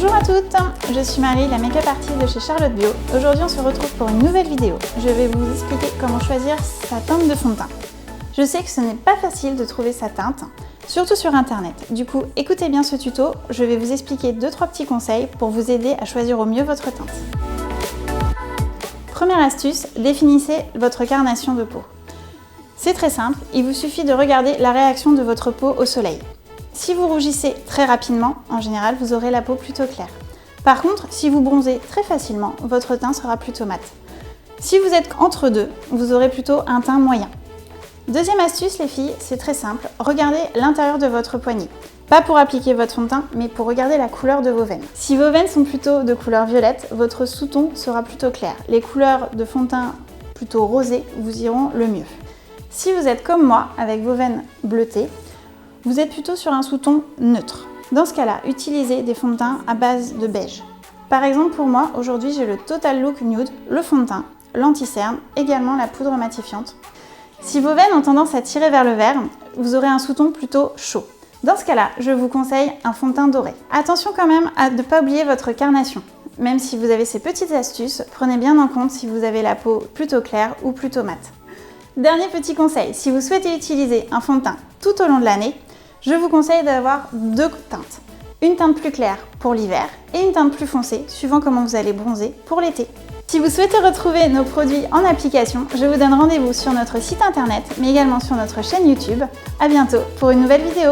Bonjour à toutes, je suis Marie, la make-up artiste de chez Charlotte Bio. Aujourd'hui on se retrouve pour une nouvelle vidéo. Je vais vous expliquer comment choisir sa teinte de fond de teint. Je sais que ce n'est pas facile de trouver sa teinte, surtout sur internet. Du coup, écoutez bien ce tuto, je vais vous expliquer 2-3 petits conseils pour vous aider à choisir au mieux votre teinte. Première astuce, définissez votre carnation de peau. C'est très simple, il vous suffit de regarder la réaction de votre peau au soleil. Si vous rougissez très rapidement, en général, vous aurez la peau plutôt claire. Par contre, si vous bronzez très facilement, votre teint sera plutôt mat. Si vous êtes entre deux, vous aurez plutôt un teint moyen. Deuxième astuce, les filles, c'est très simple, regardez l'intérieur de votre poignet. Pas pour appliquer votre fond de teint, mais pour regarder la couleur de vos veines. Si vos veines sont plutôt de couleur violette, votre sous-ton sera plutôt clair. Les couleurs de fond de teint plutôt rosées vous iront le mieux. Si vous êtes comme moi, avec vos veines bleutées, vous êtes plutôt sur un sous-ton neutre. Dans ce cas-là, utilisez des fonds de teint à base de beige. Par exemple, pour moi, aujourd'hui, j'ai le Total Look Nude, le fond de teint, l'anti-cerne, également la poudre matifiante. Si vos veines ont tendance à tirer vers le vert, vous aurez un sous-ton plutôt chaud. Dans ce cas-là, je vous conseille un fond de teint doré. Attention quand même à ne pas oublier votre carnation. Même si vous avez ces petites astuces, prenez bien en compte si vous avez la peau plutôt claire ou plutôt mate. Dernier petit conseil, si vous souhaitez utiliser un fond de teint tout au long de l'année, je vous conseille d'avoir 2 teintes. Une teinte plus claire pour l'hiver et une teinte plus foncée, suivant comment vous allez bronzer pour l'été. Si vous souhaitez retrouver nos produits en application, je vous donne rendez-vous sur notre site internet, mais également sur notre chaîne YouTube. À bientôt pour une nouvelle vidéo.